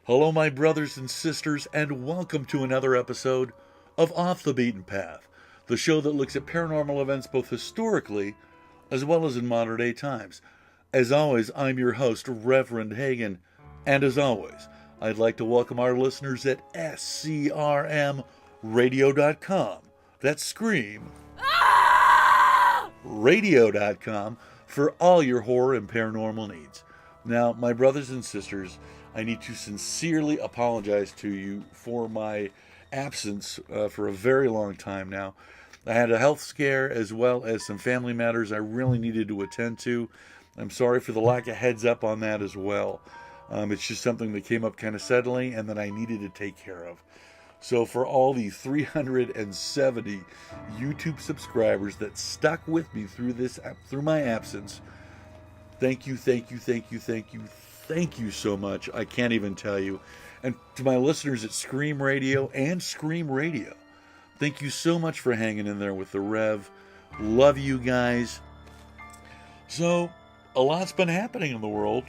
Hello, my brothers and sisters, and welcome to another episode of Off the Beaten Path, the show that looks at paranormal events both historically as well as in modern day times. As always, I'm your host, rev.hagen, and as always, I'd like to welcome our listeners at SCRMradio.com. That's Scream. Radio.com for all your horror and paranormal needs. Now, my brothers and sisters, I need to sincerely apologize to you for my absence for a very long time now. I had a health scare as well as some family matters I really needed to attend to. I'm sorry for the lack of heads up on that as well. It's just something that came up kind of suddenly and that I needed to take care of. So for all the 370 YouTube subscribers that stuck with me through my absence, thank you so much. I can't even tell you. And to my listeners at SCRMradio and SCRMradio, thank you so much for hanging in there with the Rev. Love you guys. So, a lot's been happening in the world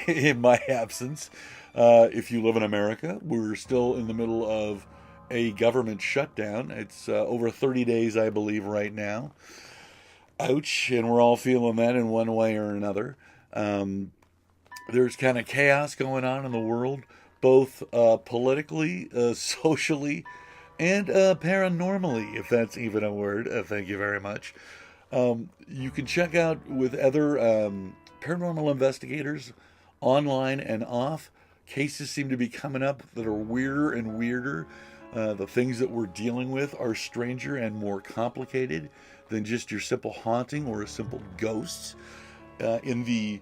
in my absence. If you live in America, we're still in the middle of a government shutdown. It's over 30 days, I believe, right now. Ouch, and we're all feeling that in one way or another. There's kind of chaos going on in the world, both politically, socially, and paranormally, if that's even a word. Thank you very much. You can check out with other paranormal investigators online and off. Cases seem to be coming up that are weirder and weirder. The things that we're dealing with are stranger and more complicated than just your simple haunting or a simple ghost. In the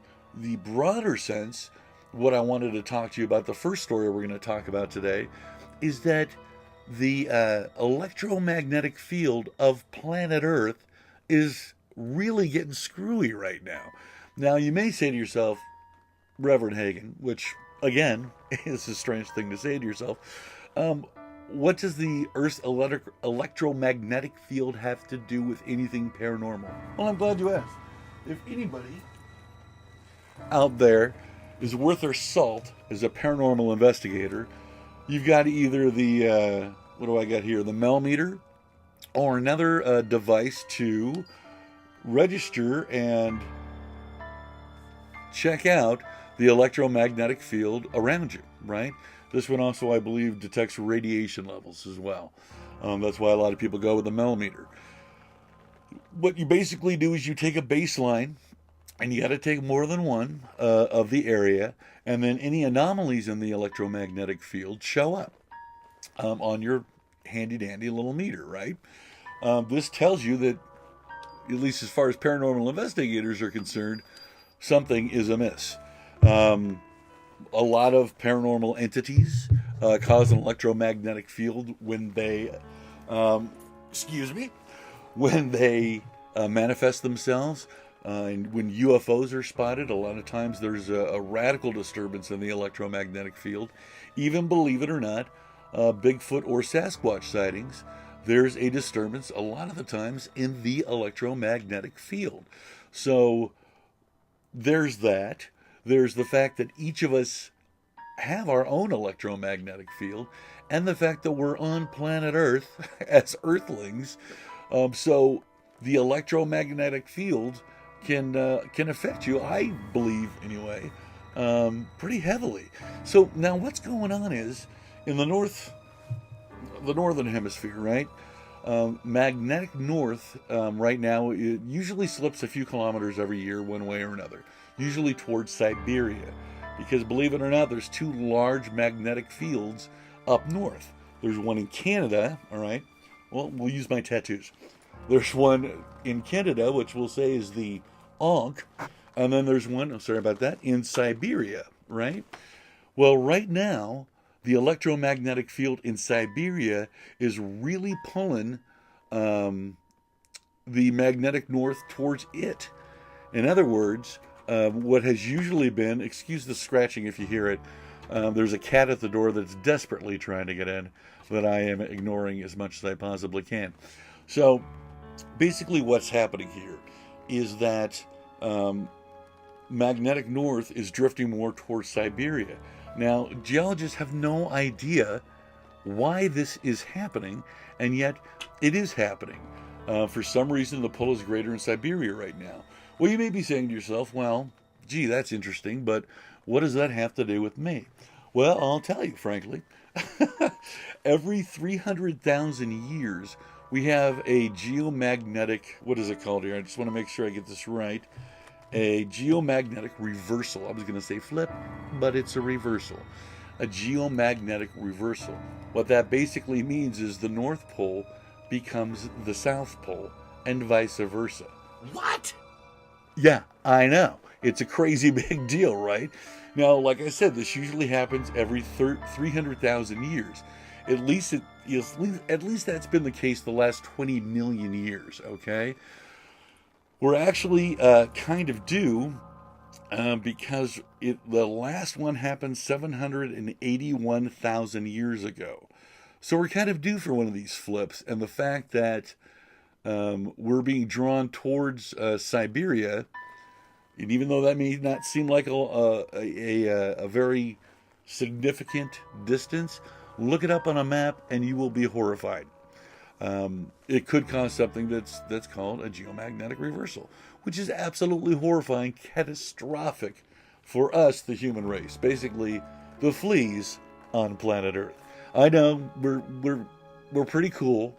broader sense, what I wanted to talk to you about, the first story we're going to talk about today, is that the electromagnetic field of planet Earth is really getting screwy right now. Now, you may say to yourself, Reverend Hagen, which, again, is a strange thing to say to yourself, what does the Earth's electromagnetic field have to do with anything paranormal? Well, I'm glad you asked. If anybody out there is worth their salt as a paranormal investigator, you've got either the, what do I got here, the Melmeter, or another device to register and check out the electromagnetic field around you, right? This one also, I believe, detects radiation levels as well. That's why a lot of people go with the Melmeter. What you basically do is you take a baseline, and you got to take more than one of the area, and then any anomalies in the electromagnetic field show up on your handy-dandy little meter, right? This tells you that, at least as far as paranormal investigators are concerned, something is amiss. A lot of paranormal entities cause an electromagnetic field when they, manifest themselves. And when UFOs are spotted, a lot of times there's a radical disturbance in the electromagnetic field. Even, believe it or not, Bigfoot or Sasquatch sightings, there's a disturbance a lot of the times in the electromagnetic field. So there's that. There's the fact that each of us have our own electromagnetic field, and the fact that we're on planet Earth as Earthlings. So the electromagnetic field can affect you, I believe anyway, pretty heavily. So now what's going on is in the northern hemisphere, right? Magnetic north right now, it usually slips a few kilometers every year one way or another, usually towards Siberia, because believe it or not, there's two large magnetic fields up north. There's one in Canada, all right? Well, we'll use my tattoos. There's one in Canada, which we'll say is the Ankh, and then there's one, sorry about that, in Siberia, right? Well, right now, the electromagnetic field in Siberia is really pulling the magnetic north towards it. In other words, what has usually been, excuse the scratching if you hear it, there's a cat at the door that's desperately trying to get in that I am ignoring as much as I possibly can. So basically what's happening here is that magnetic north is drifting more towards Siberia. Now, geologists have no idea why this is happening, and yet it is happening. For some reason, the pull is greater in Siberia right now. Well, you may be saying to yourself, well, gee, that's interesting, but what does that have to do with me? Well, I'll tell you, frankly. Every 300,000 years, we have a geomagnetic, what is it called here? I just want to make sure I get this right. A geomagnetic reversal. I was going to say flip, but it's a reversal. A geomagnetic reversal. What that basically means is the North Pole becomes the South Pole and vice versa. What? Yeah, I know. It's a crazy big deal, right? Now, like I said, this usually happens every 300,000 years. At least that's been the case the last 20 million years, okay? We're actually kind of due because the last one happened 781,000 years ago. So we're kind of due for one of these flips, and the fact that we're being drawn towards Siberia, and even though that may not seem like a very significant distance, look it up on a map and you will be horrified. It could cause something that's called a geomagnetic reversal, which is absolutely horrifying, catastrophic for us, the human race. Basically, the fleas on planet Earth. I know we're pretty cool,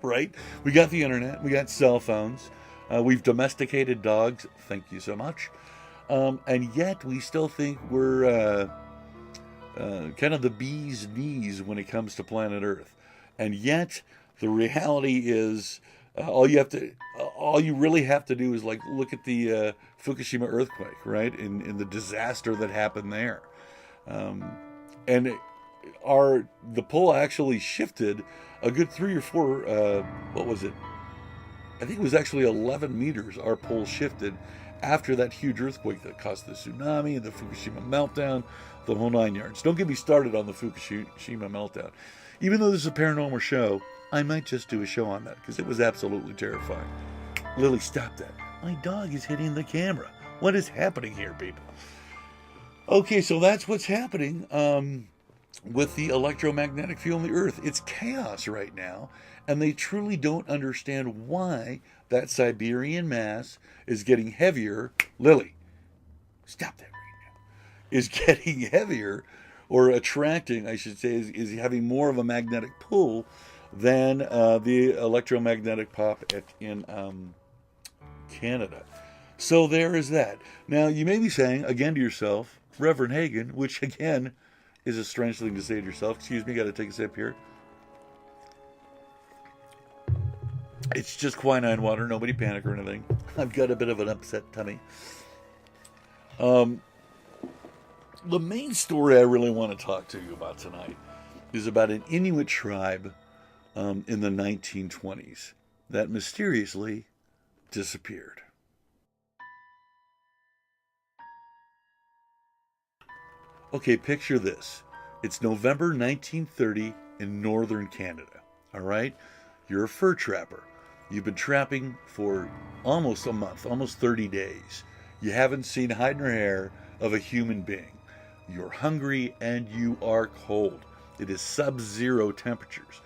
right? We got the internet, we got cell phones, we've domesticated dogs. Thank you so much. And yet we still think we're kind of the bee's knees when it comes to planet Earth. And yet the reality is, all you really have to do is like look at the Fukushima earthquake, right? In the disaster that happened there, and the pole actually shifted a good 3 or 4. What was it? I think it was actually 11 meters. Our pole shifted after that huge earthquake that caused the tsunami and the Fukushima meltdown, the whole 9 yards. Don't get me started on the Fukushima meltdown. Even though this is a paranormal show, I might just do a show on that because it was absolutely terrifying. Lily, stop that. My dog is hitting the camera. What is happening here, people? Okay, so that's what's happening with the electromagnetic field on the Earth. It's chaos right now, and they truly don't understand why that Siberian mass is getting heavier. Lily, stop that right now. Is getting heavier, or attracting, I should say, is having more of a magnetic pull than the electromagnetic pop in Canada. So there is that. Now, you may be saying, again to yourself, Reverend Hagen, which again is a strange thing to say to yourself. Excuse me, got to take a sip here. It's just quinine water, nobody panic or anything. I've got a bit of an upset tummy. The main story I really want to talk to you about tonight is about an Inuit tribe in the 1920s that mysteriously disappeared. Okay, picture this. It's November 1930 in northern Canada, all right? You're a fur trapper. You've been trapping for almost a month, almost 30 days. You haven't seen hide nor hair of a human being. You're hungry and you are cold. It is sub-zero temperatures.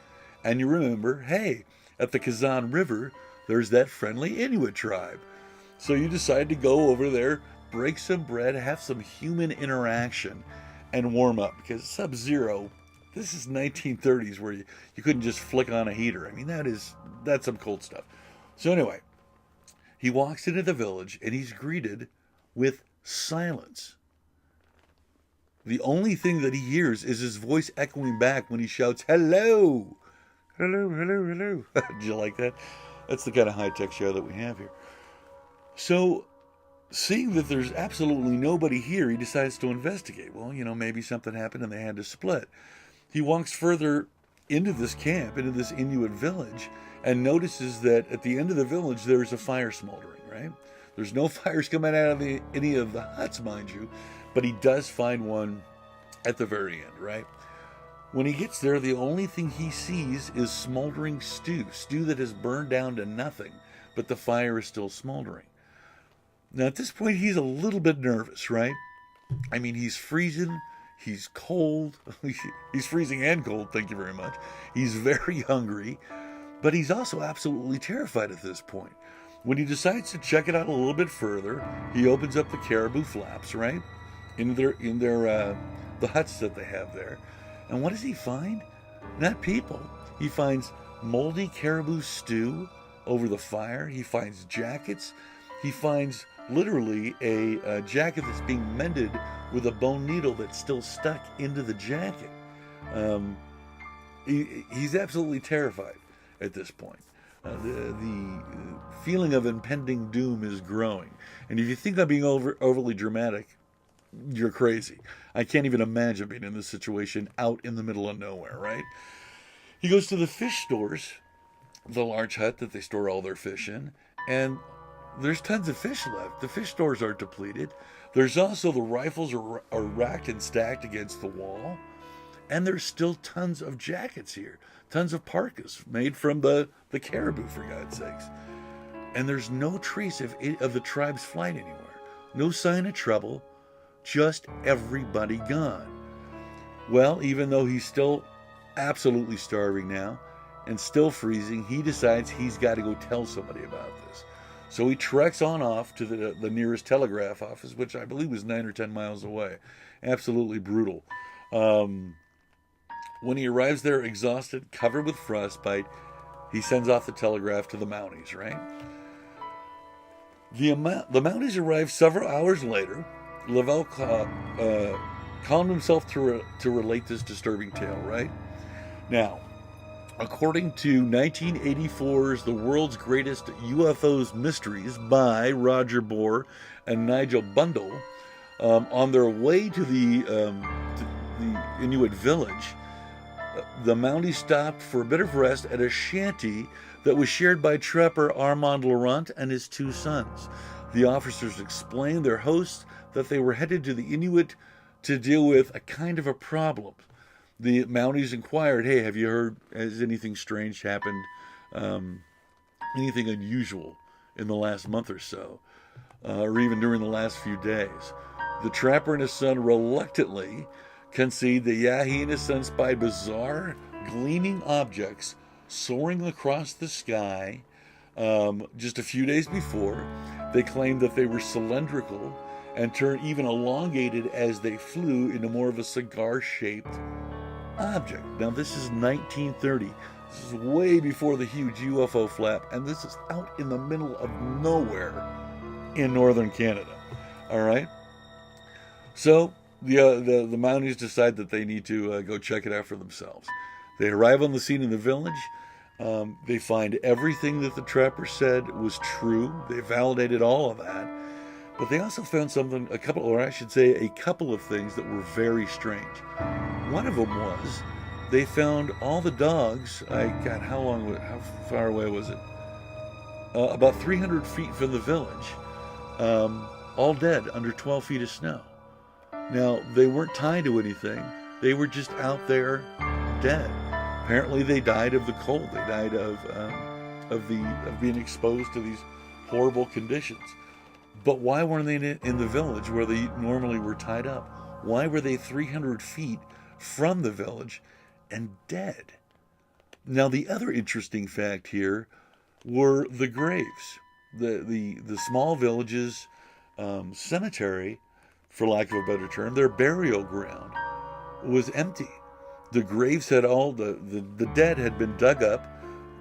And you remember, hey, at the Kazan River, there's that friendly Inuit tribe. So you decide to go over there, break some bread, have some human interaction, and warm up. Because sub-zero, this is 1930s where you couldn't just flick on a heater. I mean, that's some cold stuff. So anyway, he walks into the village and he's greeted with silence. The only thing that he hears is his voice echoing back when he shouts, "Hello! Hello, hello, hello." Did you like that? That's the kind of high-tech show that we have here. So, seeing that there's absolutely nobody here, he decides to investigate. Well, maybe something happened and they had to split. He walks further into this camp, into this Inuit village, and notices that at the end of the village, there's a fire smoldering, right? There's no fires coming out of any of the huts, mind you, but he does find one at the very end, right? When he gets there, the only thing he sees is smoldering stew that has burned down to nothing, but the fire is still smoldering. Now, at this point, he's a little bit nervous, right? I mean, he's freezing, He's cold. He's freezing and cold, thank you very much. He's very hungry, but he's also absolutely terrified at this point. When he decides to check it out a little bit further, he opens up the caribou flaps, right? In their the huts that they have there. And what does he find? Not people. He finds moldy caribou stew over the fire. He finds jackets. He finds literally a jacket that's being mended with a bone needle that's still stuck into the jacket. He's absolutely terrified at this point. The feeling of impending doom is growing. And if you think I'm being overly dramatic, you're crazy. I can't even imagine being in this situation out in the middle of nowhere, right? He goes to the fish stores, the large hut that they store all their fish in, and there's tons of fish left. The fish stores are depleted. There's also the rifles are racked and stacked against the wall. And there's still tons of jackets here. Tons of parkas made from the caribou, for God's sakes. And there's no trace of the tribe's flight anywhere. No sign of trouble. Just everybody gone. Well, even though he's still absolutely starving now and still freezing, he decides he's got to go tell somebody about this. So he treks on off to the nearest telegraph office, which I believe was 9 or 10 miles away. Absolutely brutal. When he arrives there exhausted, covered with frostbite, he sends off the telegraph to the Mounties, right? The Mounties arrive several hours later. Lavelle calmed himself to relate this disturbing tale, right? Now, according to 1984's The World's Greatest UFOs Mysteries by Roger Bohr and Nigel Bundle, on their way to the Inuit Village, the Mounties stopped for a bit of rest at a shanty that was shared by trapper Armand Laurent and his 2 sons. The officers explained their hosts that they were headed to the Inuit to deal with a kind of a problem. The Mounties inquired, hey, have you heard, has anything strange happened, anything unusual in the last month or so, or even during the last few days? The trapper and his son reluctantly concede that, yeah, he and his son spied bizarre, gleaming objects soaring across the sky just a few days before. They claimed that they were cylindrical and turned even elongated as they flew into more of a cigar-shaped object. Now, this is 1930. This is way before the huge UFO flap, and this is out in the middle of nowhere in northern Canada. All right? So the Mounties decide that they need to go check it out for themselves. They arrive on the scene in the village. They find everything that the trapper said was true. They validated all of that. But they also found a couple of things that were very strange. One of them was they found all the dogs. How far away was it? About 300 feet from the village, all dead under 12 feet of snow. Now, they weren't tied to anything. They were just out there dead. Apparently, they died of the cold. They died of being exposed to these horrible conditions. But why weren't they in the village where they normally were tied up? Why were they 300 feet from the village and dead? Now, the other interesting fact here were the graves. The small village's cemetery, for lack of a better term, their burial ground was empty. The graves had the dead had been dug up.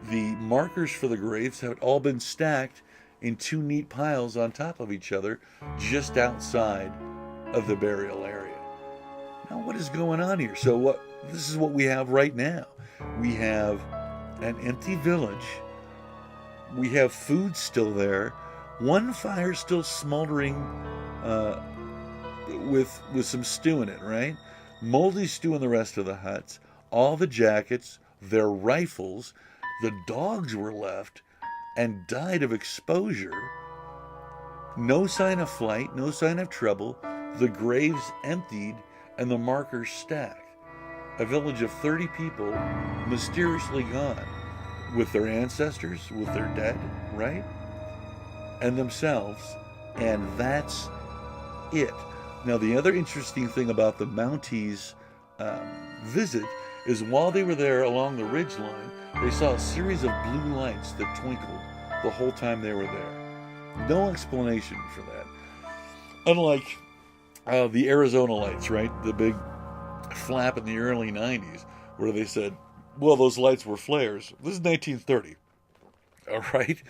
The markers for the graves had all been stacked in 2 neat piles on top of each other just outside of the burial area. Now, what is going on here? So this is what we have right now. We have an empty village. We have food still there. One fire still smoldering with some stew in it, right? Moldy stew in the rest of the huts. All the jackets, their rifles, the dogs were left and died of exposure. No sign of flight, no sign of trouble. The graves emptied and the markers stacked. A village of 30 people mysteriously gone, with their ancestors, with their dead, right? And themselves. And that's it. Now, the other interesting thing about the Mounties' visit is while they were there along the ridge line, they saw a series of blue lights that twinkled the whole time they were there. No explanation for that. Unlike the Arizona lights, right? The big flap in the early 90s where they said, well, those lights were flares. This is 1930. All right?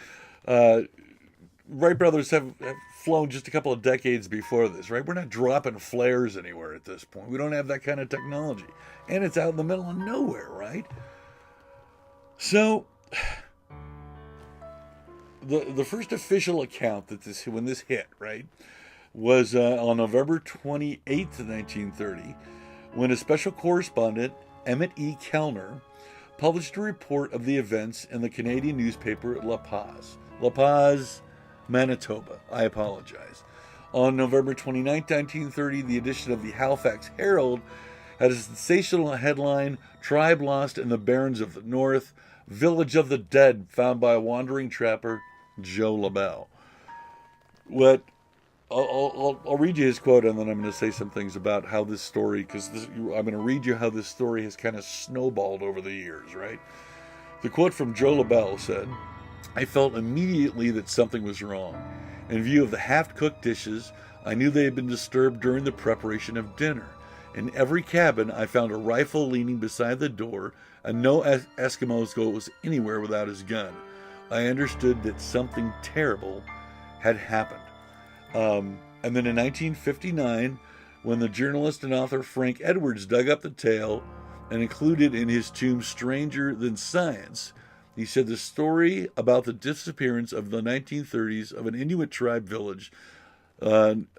Wright brothers have flown just a couple of decades before this, right? We're not dropping flares anywhere at this point. We don't have that kind of technology. And it's out in the middle of nowhere, right? So, the first official account that when this hit, right, was on November 28th, 1930, when a special correspondent, Emmett E. Kellner, published a report of the events in the Canadian newspaper La Paz, Manitoba. I apologize. On November 29, 1930, the edition of the Halifax Herald had a sensational headline, Tribe Lost in the Barrens of the North, Village of the Dead Found by a Wandering Trapper, Joe LaBelle. I'll read you his quote, and then I'm going to say some things about how this story, because I'm going to read you how this story has kind of snowballed over the years, right? The quote from Joe LaBelle said, I felt immediately that something was wrong. In view of the half-cooked dishes, I knew they had been disturbed during the preparation of dinner. In every cabin, I found a rifle leaning beside the door, and no Eskimos goes anywhere without his gun. I understood that something terrible had happened. And then in 1959, when the journalist and author Frank Edwards dug up the tale and included in his tomb Stranger Than Science, he said the story about the disappearance of the 1930s of an Inuit tribe village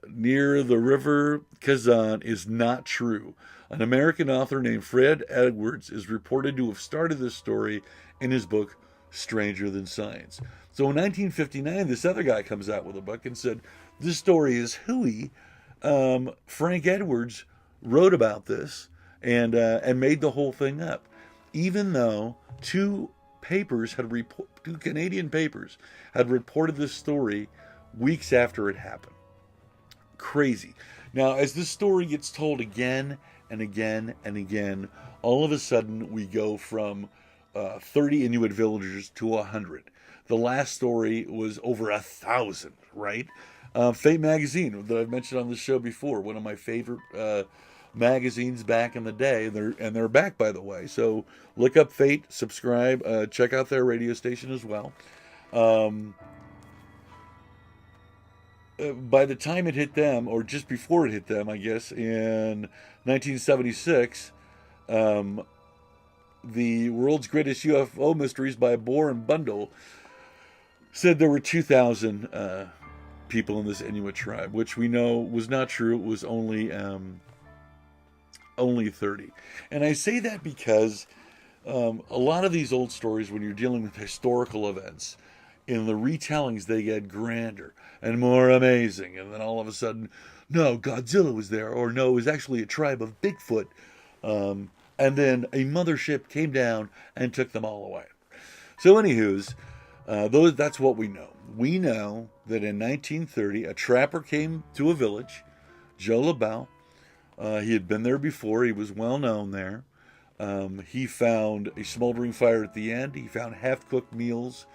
near the river Kazan is not true. An American author named Fred Edwards is reported to have started this story in his book Stranger Than Science. So in 1959, this other guy comes out with a book and said, this story is hooey. Frank Edwards wrote about this and made the whole thing up, even though two Canadian papers had reported this story weeks after it happened. Crazy. Now, as this story gets told again and again and again, all of a sudden we go from 30 Inuit villagers to 100. The last story was over 1,000, right? Fate magazine that I've mentioned on the show before, one of my favorite magazines back in the day, and they're back, by the way. So look up Fate, subscribe, check out their radio station as well. By the time it hit them, or just before it hit them, I guess, in 1976, the World's Greatest UFO Mysteries by Bohr and Bundle said there were 2,000 people in this Inuit tribe, which we know was not true. It was only 30. And I say that because a lot of these old stories, when you're dealing with historical events, in the retellings they get grander and more amazing. And then all of a sudden, no, Godzilla was there, or no, it was actually a tribe of Bigfoot. And then a mothership came down and took them all away. So anywho's, that's what we know. We know that in 1930, a trapper came to a village, Joe LaBelle. He had been there before. He was well known there. He found a smoldering fire at the end. He found half-cooked meals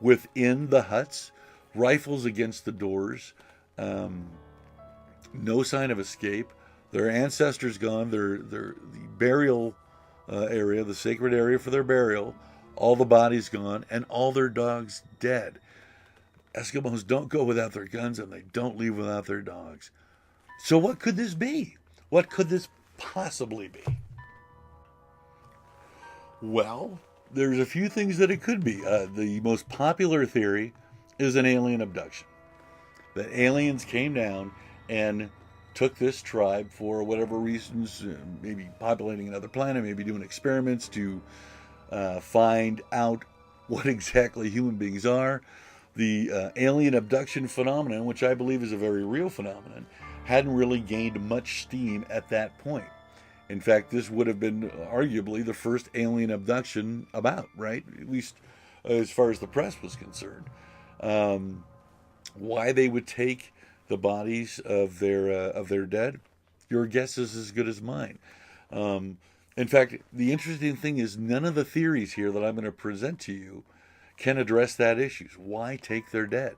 within the huts, rifles against the doors, no sign of escape. Their ancestors gone. The burial area, the sacred area for their burial, all the bodies gone, and all their dogs dead. Eskimos don't go without their guns, and they don't leave without their dogs. So what could this be? What could this possibly be? Well, there's a few things that it could be. The most popular theory is an alien abduction. That aliens came down and took this tribe for whatever reasons, maybe populating another planet, maybe doing experiments to find out what exactly human beings are. The alien abduction phenomenon, which I believe is a very real phenomenon, hadn't really gained much steam at that point. In fact, this would have been arguably the first alien abduction about, right? At least as far as the press was concerned. Why they would take the bodies of their dead, your guess is as good as mine. In fact, the interesting thing is none of the theories here that I'm going to present to you can address that issue. Why take their dead?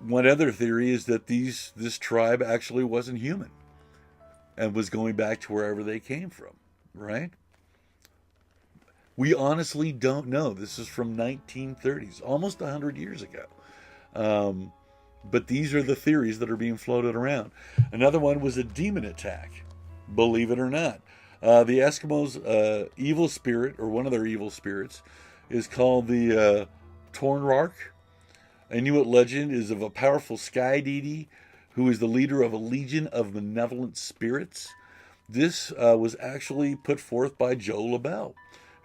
One other theory is that this tribe actually wasn't human and was going back to wherever they came from, right? We honestly don't know. This is from 1930s, almost 100 years ago. But these are the theories that are being floated around. Another one was a demon attack, believe it or not. The Eskimos' evil spirit, or one of their evil spirits, is called the Tornark. Inuit legend is of a powerful sky deity who is the leader of a legion of benevolent spirits. This was actually put forth by Joe LaBelle,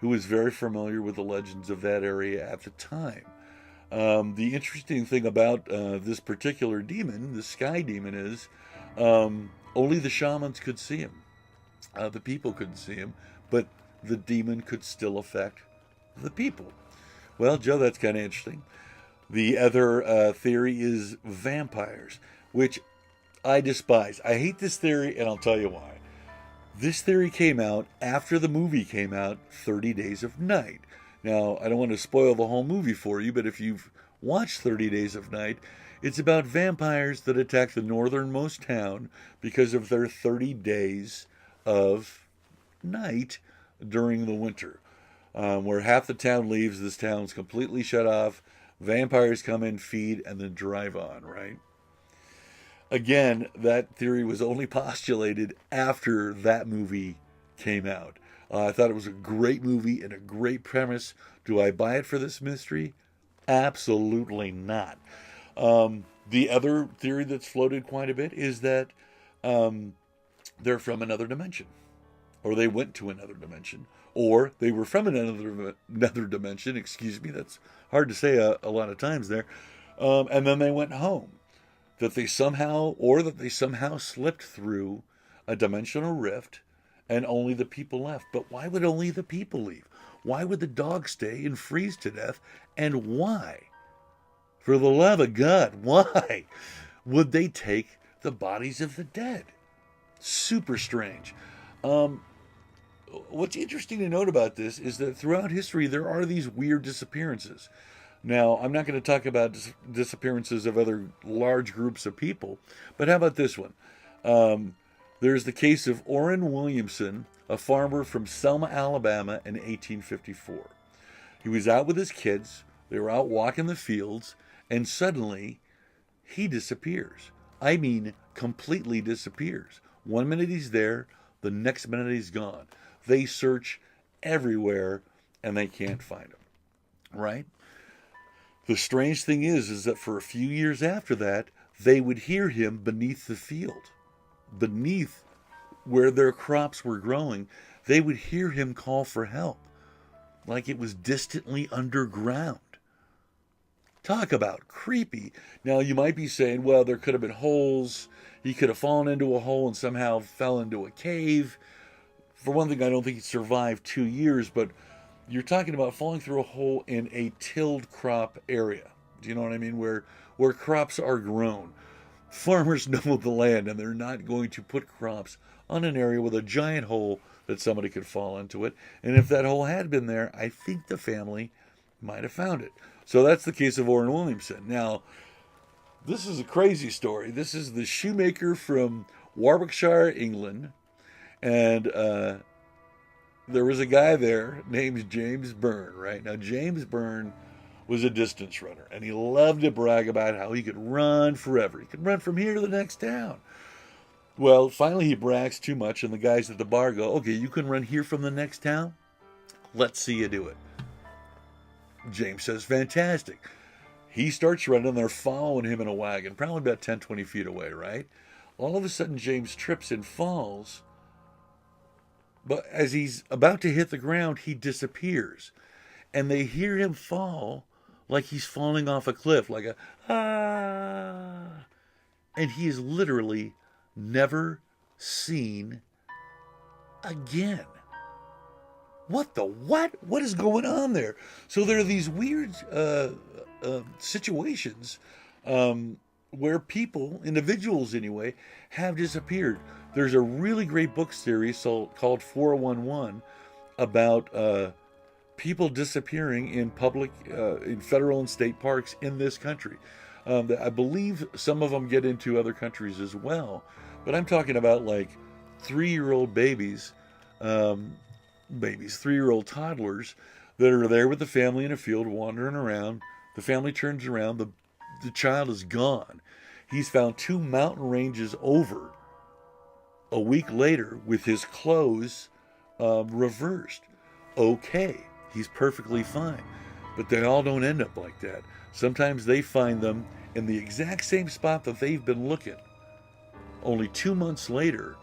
who was very familiar with the legends of that area at the time. The interesting thing about this particular demon, the sky demon, is only the shamans could see him. The people couldn't see him, but the demon could still affect the people. Well, Joe, that's kind of interesting. The other theory is vampires, which I despise. I hate this theory, and I'll tell you why. This theory came out after the movie came out, 30 Days of Night. Now, I don't want to spoil the whole movie for you, but if you've watched 30 Days of Night, it's about vampires that attack the northernmost town because of their 30 days of night during the winter. Where half the town leaves, this town's completely shut off. Vampires come in, feed, and then drive on, right? Again, that theory was only postulated after that movie came out. I thought it was a great movie and a great premise. Do I buy it for this mystery? Absolutely not. The other theory that's floated quite a bit is that they're from another dimension, or they went to another dimension, or they were from another dimension. Excuse me, that's hard to say a lot of times there. And then they went home. That they somehow slipped through a dimensional rift, and only the people left. But why would only the people leave? Why would the dog stay and freeze to death? And why? For the love of God, why would they take the bodies of the dead? Super strange. What's interesting to note about this is that throughout history there are these weird disappearances. Now, I'm not going to talk about disappearances of other large groups of people, but how about this one? There's the case of Orrin Williamson, a farmer from Selma, Alabama in 1854. He was out with his kids. They were out walking the fields, and suddenly he disappears. I mean, completely disappears. 1 minute he's there, the next minute he's gone. They search everywhere, and they can't find him, right? The strange thing is that for a few years after that, they would hear him beneath the field, beneath where their crops were growing. They would hear him call for help, like it was distantly underground. Talk about creepy. Now, you might be saying, well, there could have been holes. He could have fallen into a hole and somehow fell into a cave. For one thing, I don't think he survived 2 years, but you're talking about falling through a hole in a tilled crop area. Do you know what I mean? Where crops are grown. Farmers know the land, and they're not going to put crops on an area with a giant hole that somebody could fall into it. And if that hole had been there, I think the family might have found it. So that's the case of Orrin Williamson. Now, this is a crazy story. This is the shoemaker from Warwickshire, England. And there was a guy there named James Byrne, right? Now, James Byrne was a distance runner, and he loved to brag about how he could run forever. He could run from here to the next town. Well, finally he brags too much, and the guys at the bar go, okay, you can run here from the next town? Let's see you do it. James says, fantastic. He starts running, and they're following him in a wagon, probably about 10, 20 feet away, right? All of a sudden, James trips and falls. But as he's about to hit the ground, he disappears. And they hear him fall like he's falling off a cliff, like a, ah. And he is literally never seen again. What the what? What is going on there? So there are these weird situations where people, individuals anyway, have disappeared. There's a really great book series called 411 about people disappearing in in federal and state parks in this country. I believe some of them get into other countries as well, but I'm talking about like 3-year-old babies, 3-year-old toddlers that are there with the family in a field wandering around. The family turns around, the child is gone. He's found 2 mountain ranges over a week later with his clothes reversed. Okay, he's perfectly fine. But they all don't end up like that. Sometimes they find them in the exact same spot that they've been looking, only 2 months later,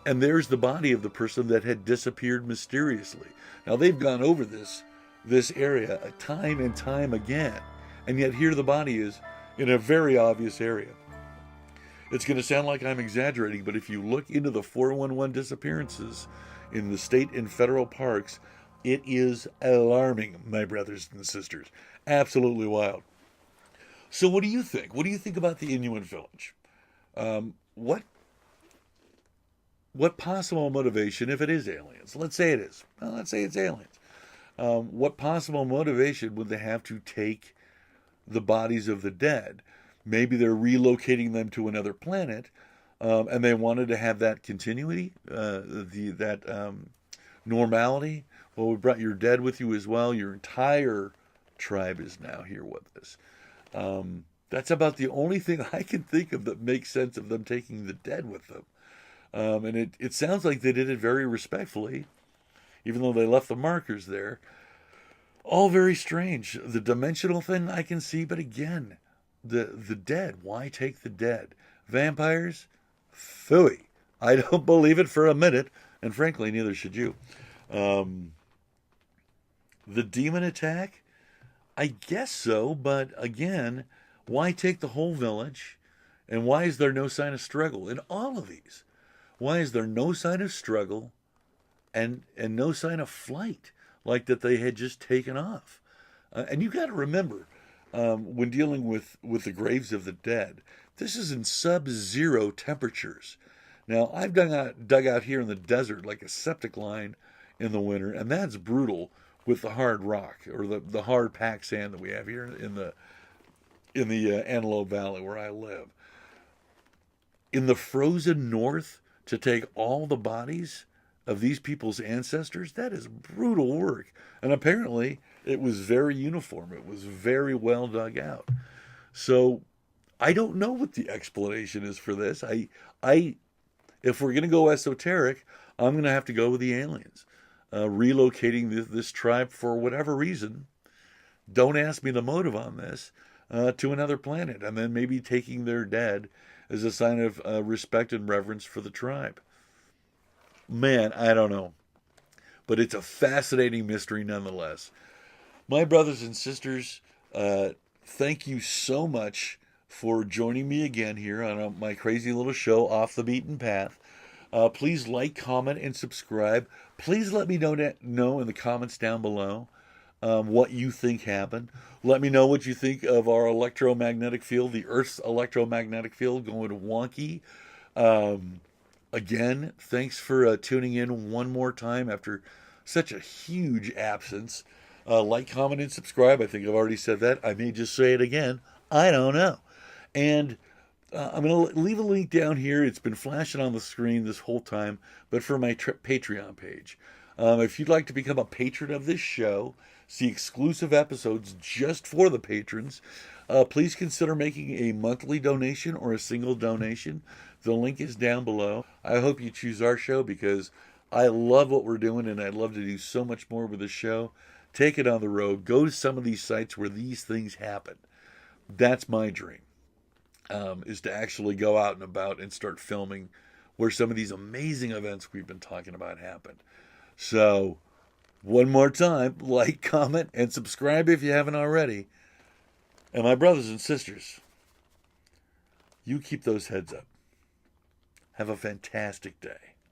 and there's the body of the person that had disappeared mysteriously. Now, they've gone over this area time and time again, and yet here the body is in a very obvious area. It's going to sound like I'm exaggerating, but if you look into the 411 disappearances in the state and federal parks, it is alarming, my brothers and sisters. Absolutely wild. So what do you think? What do you think about the Inuit Village? What possible motivation, if it is aliens, let's say it is, well, let's say it's aliens, what possible motivation would they have to take the bodies of the dead? Maybe they're relocating them to another planet, and they wanted to have that continuity, normality. Well, we brought your dead with you as well. Your entire tribe is now here with us. That's about the only thing I can think of that makes sense of them taking the dead with them. And it sounds like they did it very respectfully, even though they left the markers there. All very strange. The dimensional thing I can see, but again, the dead. Why take the dead? Vampires? Phooey. I don't believe it for a minute, and frankly, neither should you. The demon attack? I guess so, but again, why take the whole village? And why is there no sign of struggle in all of these? Why is there no sign of struggle and no sign of flight, like that they had just taken off? And you got to remember, when dealing with the graves of the dead, this is in sub-zero temperatures. Now, I've dug out here in the desert like a septic line in the winter, and that's brutal with the hard rock or the hard packed sand that we have here in the Antelope Valley where I live. In the frozen north, to take all the bodies of these people's ancestors, that is brutal work. And apparently it was very uniform. It was very well dug out. So I don't know what the explanation is for this. If we're going to go esoteric, I'm going to have to go with the aliens. Relocating this tribe for whatever reason, don't ask me the motive on this, to another planet, and then maybe taking their dead as a sign of respect and reverence for the tribe. Man, I don't know. But it's a fascinating mystery nonetheless. My brothers and sisters, thank you so much for joining me again here on my crazy little show, Off the Beaten Path. Please like, comment, and subscribe. Please let me know in the comments down below what you think happened. Let me know what you think of our electromagnetic field, the Earth's electromagnetic field going wonky. Again, thanks for tuning in one more time after such a huge absence. Like, comment, and subscribe. I think I've already said that. I may just say it again. I don't know. And I'm going to leave a link down here. It's been flashing on the screen this whole time, but for my Patreon page. If you'd like to become a patron of this show, see exclusive episodes just for the patrons, please consider making a monthly donation or a single donation. The link is down below. I hope you choose our show because I love what we're doing and I'd love to do so much more with the show. Take it on the road. Go to some of these sites where these things happen. That's my dream, is to actually go out and about and start filming where some of these amazing events we've been talking about happen. So, one more time, like, comment, and subscribe if you haven't already. And my brothers and sisters, you keep those heads up. Have a fantastic day.